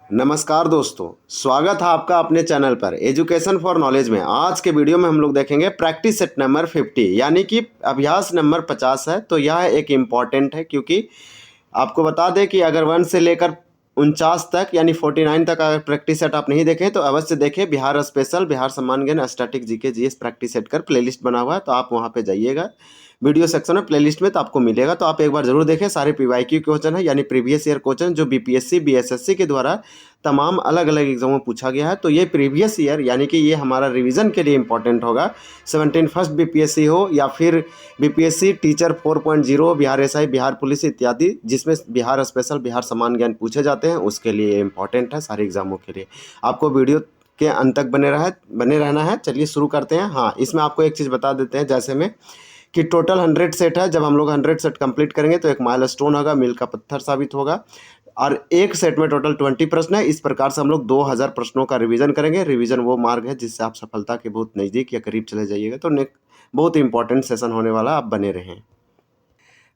नमस्कार दोस्तों, स्वागत है आपका अपने चैनल पर एजुकेशन फॉर नॉलेज में। आज के वीडियो में हम लोग देखेंगे प्रैक्टिस सेट नंबर 50 यानी कि अभ्यास नंबर 50 है। तो यह एक इम्पॉर्टेंट है क्योंकि आपको बता दें कि अगर 1 से लेकर 49 तक यानी 49 तक अगर प्रैक्टिस सेट आप नहीं देखें तो अवश्य देखें। बिहार स्पेशल, बिहार सम्मान ज्ञान, static GK GS practice set कर प्लेलिस्ट बना हुआ है, तो आप वहाँ पे जाइएगा वीडियो सेक्शन में प्लेलिस्ट में, तो आपको मिलेगा। तो आप एक बार जरूर देखें। सारे पीवाईक्यू क्वेश्चन है यानी प्रीवियस ईयर क्वेश्चन जो बीपीएससी बीएसएससी के द्वारा तमाम अलग अलग एग्जामों में पूछा गया है। तो ये प्रीवियस ईयर यानी कि ये हमारा रिवीजन के लिए इंपॉर्टेंट होगा। 17 फर्स्ट बीपीएससी हो या फिर BPSC teacher 4.0, Bihar SI, Bihar police इत्यादि, जिसमें बिहार स्पेशल, बिहार सम्मान ज्ञान पूछे जाते हैं, उसके लिए इंपॉर्टेंट है सारे एग्जामों के लिए। आपको वीडियो के अंत तक बने रहना है। चलिए शुरू करते हैं। हाँ, इसमें आपको एक चीज़ बता देते हैं जैसे में कि टोटल 100 सेट है। जब हम लोग 100 सेट कंप्लीट करेंगे तो एक माइलस्टोन होगा, मील का पत्थर साबित होगा। और एक सेट में टोटल 20 प्रश्न है। इस प्रकार से हम लोग 2000 प्रश्नों का रिवीजन करेंगे। रिवीजन वो मार्ग है जिससे आप सफलता के बहुत नज़दीक या करीब चले जाइएगा। तो बहुत इंपॉर्टेंट सेशन होने वाला, आप बने रहें।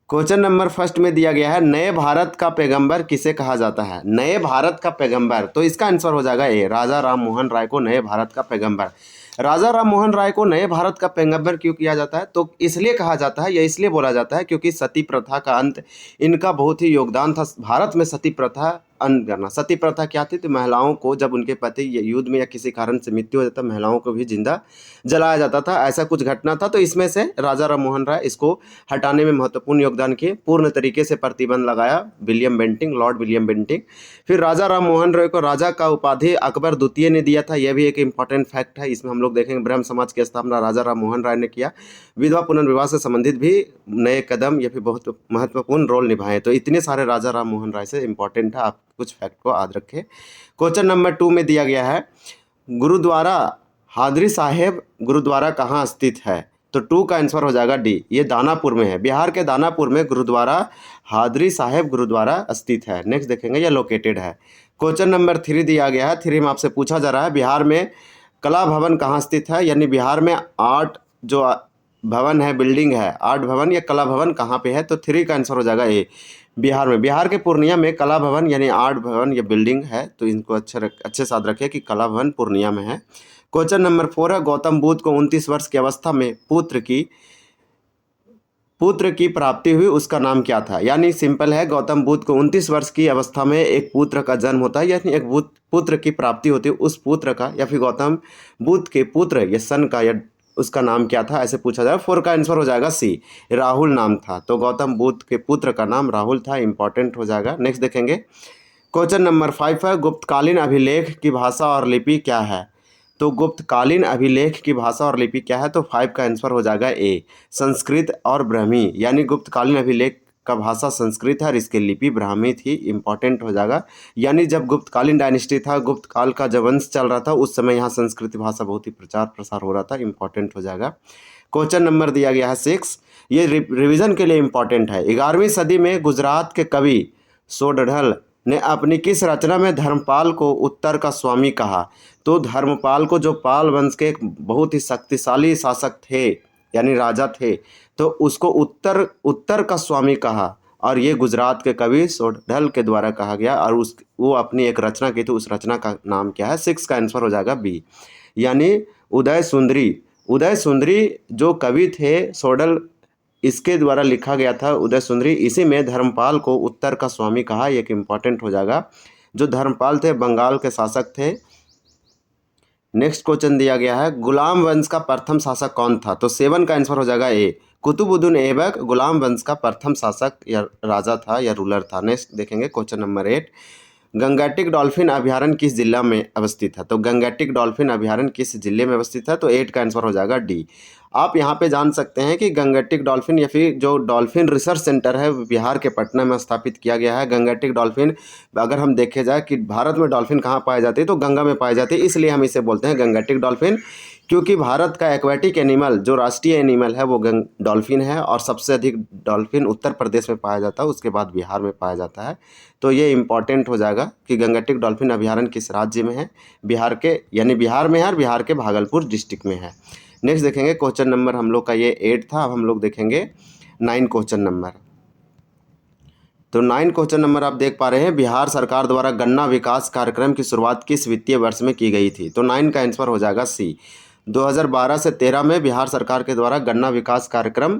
क्वेश्चन नंबर फर्स्ट में दिया गया है, नए भारत का पैगंबर किसे कहा जाता है? नए भारत का पैगंबर, तो इसका आंसर हो जाएगा ए, राजा राम मोहन राय को नए भारत का पैगंबर। राजा राम मोहन राय को नए भारत का पैगंबर क्यों किया जाता है? तो इसलिए कहा जाता है या इसलिए बोला जाता है क्योंकि सती प्रथा का अंत इनका बहुत ही योगदान था। भारत में सती प्रथा अंत करना। सती प्रथा क्या थी? तो महिलाओं को जब उनके पति युद्ध में या किसी कारण से मृत्यु हो जाता, महिलाओं को भी जिंदा जलाया जाता था। ऐसा कुछ घटना था। तो इसमें से राजा राम मोहन राय इसको हटाने में महत्वपूर्ण योगदान किए। पूर्ण तरीके से प्रतिबंध लगाया William Bentinck, Lord William Bentinck. फिर राजा राम मोहन राय को राजा का उपाधि अकबर द्वितीय ने दिया था। यह भी एक इंपॉर्टेंट फैक्ट है। इसमें हम लोग देखेंगे ब्रह्म समाज की स्थापना राजा राम मोहन राय ने किया। विधवा पुनर्विवाह से संबंधित भी नए कदम या फिर बहुत महत्वपूर्ण रोल निभाए। तो इतने सारे राजा राम मोहन राय से इंपॉर्टेंट है, आप कुछ फैक्ट को याद रखें। क्वेश्चन नंबर 2 में दिया गया है, गुरुद्वारा हादरी साहेब गुरुद्वारा कहाँ स्थित है? तो 2 का आंसर हो जाएगा डी, ये दानापुर में है। बिहार के दानापुर में गुरुद्वारा हादरी साहेब गुरुद्वारा स्थित है। नेक्स्ट देखेंगे, यह लोकेटेड है। क्वेश्चन नंबर 3 दिया गया है। 3 में आपसे पूछा जा रहा है, बिहार में कला भवन कहाँ स्थित है? यानी बिहार में आर्ट जो भवन है, बिल्डिंग है, आर्ट भवन या कला भवन कहाँ पे है? तो 3 का आंसर हो जाएगा ए, बिहार में। बिहार के पूर्णिया में कला भवन यानी आर्ट भवन या बिल्डिंग है। तो इनको अच्छे साथ रखिए कि कला भवन पूर्णिया में है। क्वेश्चन नंबर 4 है, गौतम बुद्ध को 29 वर्ष की अवस्था में पुत्र की प्राप्ति हुई, उसका नाम क्या था? यानी सिंपल है, गौतम बुद्ध को 29 वर्ष की अवस्था में एक पुत्र का जन्म होता है, यानी एक पुत्र की प्राप्ति होती है। उस पुत्र का या फिर गौतम बुद्ध के पुत्र या सन का या उसका नाम क्या था, ऐसे पूछा जाएगा। 4 का आंसर हो जाएगा सी, राहुल नाम था। तो गौतम बुद्ध के पुत्र का नाम राहुल था, इंपॉर्टेंट हो जाएगा। नेक्स्ट देखेंगे, क्वेश्चन नंबर 5 है, गुप्तकालीन अभिलेख की भाषा और लिपि क्या है? तो गुप्तकालीन अभिलेख की भाषा और लिपि क्या है? तो 5 का आंसर हो जाएगा ए, संस्कृत और ब्राह्मी। यानी गुप्तकालीन अभिलेख का भाषा संस्कृत है और इसकी लिपि ब्राह्मी थी, इंपॉर्टेंट हो जाएगा। यानी जब गुप्तकालीन डायनेस्टी था, गुप्त काल का जब वंश चल रहा था, उस समय यहाँ संस्कृत भाषा बहुत ही प्रचार प्रसार हो रहा था, इंपॉर्टेंट हो जाएगा। क्वेश्चन नंबर दिया गया है 6, ये रिविजन के लिए इंपॉर्टेंट है। 11वीं सदी में गुजरात के कवि सोडढल ने अपनी किस रचना में धर्मपाल को उत्तर का स्वामी कहा? तो धर्मपाल को, जो पाल वंश के एक बहुत ही शक्तिशाली शासक थे यानी राजा थे, तो उसको उत्तर का स्वामी कहा। और ये गुजरात के कवि सोडढल के द्वारा कहा गया और वो अपनी एक रचना की थी। उस रचना का नाम क्या है? 6 का आंसर हो जाएगा बी, यानी उदय सुंदरी। उदय सुंदरी जो कवि थे सोडल, इसके द्वारा लिखा गया था उदय सुंदरी। इसी में धर्मपाल को उत्तर का स्वामी कहा, एक इंपॉर्टेंट हो जाएगा। जो धर्मपाल थे बंगाल के शासक थे। नेक्स्ट क्वेश्चन दिया गया है, गुलाम वंश का प्रथम शासक कौन था? तो 7 का आंसर हो जाएगा ए, कुतुबुद्दीन ऐबक गुलाम वंश का प्रथम शासक या राजा था या रूलर था। नेक्स्ट देखेंगे क्वेश्चन नंबर 8, गंगेटिक डॉल्फिन अभ्यारण्य किस जिला में अवस्थित है? तो गंगेटिक डॉल्फिन अभ्यारण्य किस जिले में अवस्थित है? तो 8 का आंसर हो जाएगा डी। आप यहाँ पे जान सकते हैं कि गंगेटिक डॉल्फिन या फिर जो डॉल्फिन रिसर्च सेंटर है बिहार के पटना में स्थापित किया गया है। गंगेटिक डॉल्फिन, अगर हम देखे जाए कि भारत में डॉल्फिन कहाँ पाई जाती है, तो गंगा में पाई जाती है, इसलिए हम इसे बोलते हैं गंगेटिक डॉल्फिन। क्योंकि भारत का एक्वेटिक एनिमल, जो राष्ट्रीय एनिमल है, वो डॉल्फिन है और सबसे अधिक डॉल्फिन उत्तर प्रदेश में पाया जाता है, उसके बाद बिहार में पाया जाता है। तो ये इंपॉर्टेंट हो जाएगा कि गंगेटिक डॉल्फिन अभ्यारण्य किस राज्य में है? बिहार के, यानी बिहार में है और बिहार के भागलपुर डिस्ट्रिक्ट में है। नेक्स्ट देखेंगे क्वेश्चन नंबर, हम लोग का ये 8 था। अब हम लोग देखेंगे 9 क्वेश्चन नंबर। तो 9 क्वेश्चन नंबर आप देख पा रहे हैं, बिहार सरकार द्वारा गन्ना विकास कार्यक्रम की शुरुआत किस वित्तीय वर्ष में की गई थी? तो 9 का आंसर हो जाएगा सी। 2012 से 13 में बिहार सरकार के द्वारा गन्ना विकास कार्यक्रम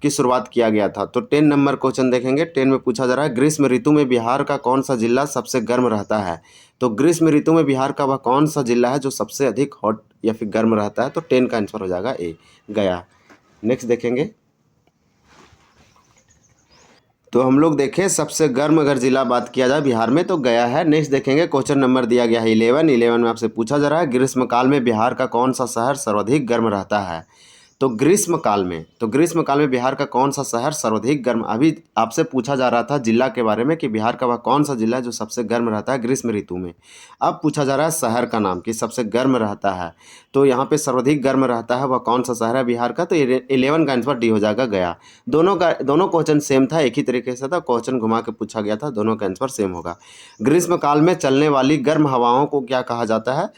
की शुरुआत किया गया था। तो 10 नंबर क्वेश्चन देखेंगे। 10 में पूछा जा रहा है, ग्रीष्म ऋतु में बिहार का कौन सा जिला सबसे गर्म रहता है? तो ग्रीष्म ऋतु में बिहार का वह कौन सा जिला है जो सबसे अधिक हॉट या फिर गर्म रहता है? तो 10 का आंसर हो जाएगा ए, गया। नेक्स्ट देखेंगे। तो हम लोग देखें सबसे गर्म अगर जिला बात किया जाए बिहार में तो गया है। नेक्स्ट देखेंगे, क्वेश्चन नंबर दिया गया है 11 में आपसे पूछा जा रहा है, ग्रीष्मकाल में बिहार का कौन सा शहर सर्वाधिक गर्म रहता है? तो ग्रीष्मकाल में बिहार का कौन सा शहर सर्वाधिक गर्म, अभी आपसे पूछा जा रहा था जिला के बारे में कि बिहार का वह कौन सा जिला है जो सबसे गर्म रहता है ग्रीष्म ऋतु में। अब पूछा जा रहा है शहर का नाम कि सबसे गर्म रहता है, तो यहाँ पे सर्वाधिक गर्म रहता है वह कौन सा शहर है बिहार का? तो 11 का आंसर डी हो जाएगा, गया। दोनों क्वेश्चन सेम था, एक ही तरीके से था, क्वेश्चन घुमा के पूछा गया था, दोनों का आंसर सेम होगा। ग्रीष्मकाल में चलने वाली गर्म हवाओं को क्या कहा जाता है?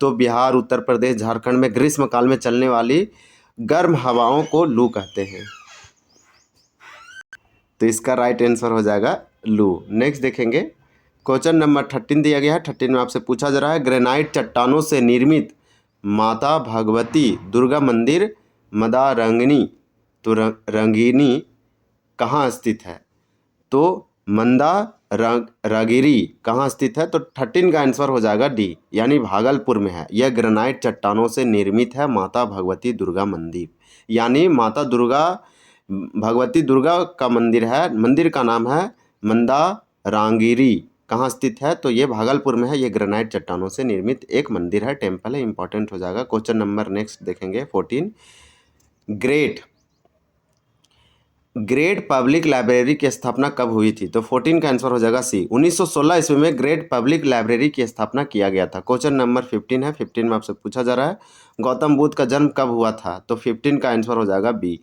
तो बिहार, उत्तर प्रदेश, झारखंड में ग्रीष्मकाल में चलने वाली गर्म हवाओं को लू कहते हैं। तो इसका राइट आंसर हो जाएगा लू। नेक्स्ट देखेंगे, क्वेश्चन नंबर 13 दिया गया है। 13 में आपसे पूछा जा रहा है, ग्रेनाइट चट्टानों से निर्मित माता भगवती दुर्गा मंदिर मंदारंगिनी तो रंगिनी कहाँ स्थित है? तो मंदारगिरी कहाँ स्थित है? तो 13 का आंसर हो जाएगा डी, यानी भागलपुर में है। यह ग्रेनाइट चट्टानों से निर्मित है माता भगवती दुर्गा मंदिर, यानी माता दुर्गा भगवती दुर्गा का मंदिर है। मंदिर का नाम है मंदारागिरी, कहाँ स्थित है? तो ये भागलपुर में है। ये ग्रेनाइट चट्टानों से निर्मित एक मंदिर है, टेम्पल है, इंपॉर्टेंट हो जाएगा। क्वेश्चन नंबर नेक्स्ट देखेंगे 14, ग्रेट पब्लिक लाइब्रेरी की स्थापना कब हुई थी? तो 14 का आंसर हो जाएगा सी। 1916 ईस्वी में ग्रेट पब्लिक लाइब्रेरी की स्थापना किया गया था। क्वेश्चन नंबर 15 है। 15 में आपसे पूछा जा रहा है, गौतम बुद्ध का जन्म कब हुआ था? तो 15 का आंसर हो जाएगा बी।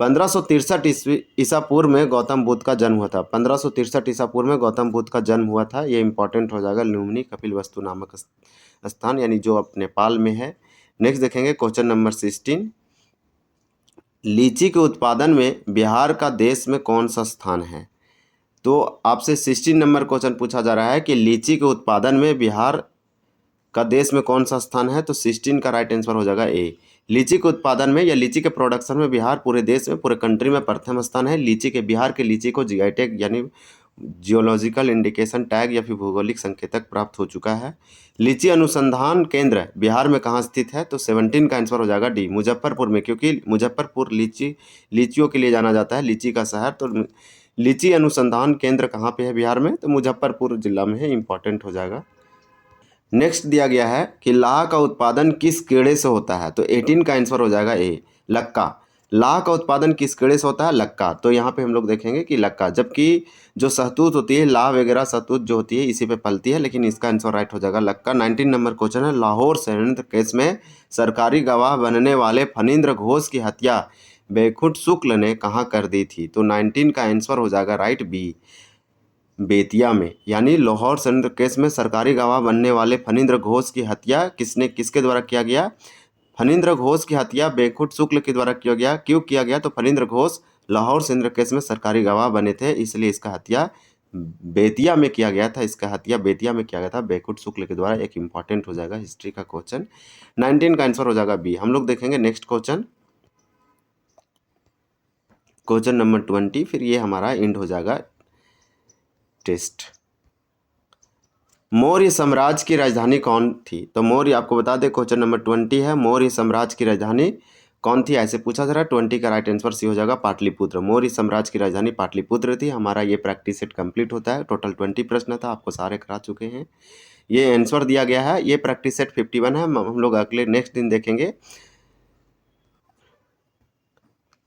1563 ईसा पूर्व में गौतम बुद्ध का जन्म हुआ था। 1563 ईसा पूर्व में गौतम बुद्ध का जन्म हुआ था। ये इंपॉर्टेंट हो जाएगा, लुम्बिनी कपिलवस्तु नामक स्थान, यानी जो अब नेपाल में है। नेक्स्ट देखेंगे क्वेश्चन नंबर 16, लीची के उत्पादन में बिहार का देश में कौन सा स्थान है? तो आपसे 16 नंबर क्वेश्चन पूछा जा रहा है कि लीची के उत्पादन में बिहार का देश में कौन सा स्थान है? तो 16 का राइट आंसर हो जाएगा ए। लीची के उत्पादन में या लीची के प्रोडक्शन में बिहार पूरे देश में, पूरे कंट्री में प्रथम स्थान है। बिहार के लीची को जीआई टैग यानी जियोलॉजिकल इंडिकेशन टैग या फिर भौगोलिक संकेतक प्राप्त हो चुका है। लीची अनुसंधान केंद्र बिहार में कहाँ स्थित है? तो 17 का आंसर हो जाएगा डी, मुजफ्फरपुर में, क्योंकि मुजफ्फरपुर लीचियों के लिए जाना जाता है, लीची का शहर। तो लीची अनुसंधान केंद्र कहाँ पे है बिहार में? तो मुजफ्फरपुर जिला में है, इंपॉर्टेंट हो जाएगा। नेक्स्ट दिया गया है कि लाह का उत्पादन किस कीड़े से होता है? तो 18 का आंसर हो जाएगा ए, लक्का। लाह का उत्पादन किस कीड़े से होता है? लक्का। तो यहाँ पे हम लोग देखेंगे कि लक्का, जबकि जो शहतूत होती है, लाह वगैरह शहतूत जो होती है इसी पे पलती है, लेकिन इसका आंसर राइट हो जाएगा लक्का। 19 नंबर क्वेश्चन है, लाहौर षड्यंत्र केस में सरकारी गवाह बनने वाले फणींद्र घोष की हत्या बैकुंठ शुक्ल ने कहाँ कर दी थी? तो 19 का आंसर हो जाएगा राइट बी, बेतिया में। यानी लाहौर षड्यंत्र केस में सरकारी गवाह बनने वाले फणींद्र घोष की हत्या किसके द्वारा किया गया? फणींद्र घोष की हत्या बैकुंठ शुक्ल के द्वारा किया गया। क्यों किया गया? तो फणींद्र घोष लाहौर षड्यंत्र केस में सरकारी गवाह बने थे, इसलिए इसका हत्या बेतिया में किया गया था। इसका हत्या बेतिया में किया गया था बैकुंठ शुक्ल के द्वारा। एक इंपॉर्टेंट हो जाएगा हिस्ट्री का क्वेश्चन। 19 का आंसर हो जाएगा बी। हम लोग देखेंगे नेक्स्ट क्वेश्चन नंबर 20, फिर ये हमारा एंड हो जाएगा टेस्ट। मौर्य साम्राज्य की राजधानी कौन थी? तो मौर्य, आपको बता दें क्वेश्चन नंबर 20 है, मौर्य साम्राज्य की राजधानी कौन थी, ऐसे पूछा जा रहा है। 20 का राइट आंसर सी हो जाएगा पाटलिपुत्र। मौर्य साम्राज्य की राजधानी पाटलिपुत्र थी। हमारा ये प्रैक्टिस सेट कंप्लीट होता है। टोटल 20 प्रश्न था, आपको सारे करा चुके हैं। ये आंसर दिया गया है। ये प्रैक्टिस सेट 51 है। हम लोग अगले नेक्स्ट दिन देखेंगे।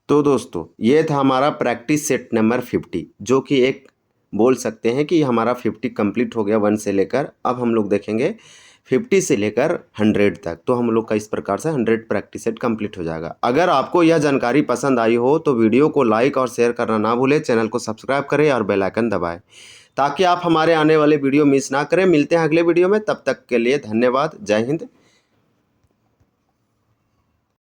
तो दोस्तों, ये था हमारा प्रैक्टिस सेट नंबर 50, जो कि एक बोल सकते हैं कि हमारा 50 कंप्लीट हो गया 1 से लेकर। अब हम लोग देखेंगे 50 से लेकर 100 तक। तो हम लोग का इस प्रकार से 100 प्रैक्टिस सेट कंप्लीट हो जाएगा। अगर आपको यह जानकारी पसंद आई हो तो वीडियो को लाइक और शेयर करना ना भूलें, चैनल को सब्सक्राइब करें और बेल आइकन दबाएं, ताकि आप हमारे आने वाले वीडियो मिस ना करें। मिलते हैं अगले वीडियो में, तब तक के लिए धन्यवाद। जय हिंद,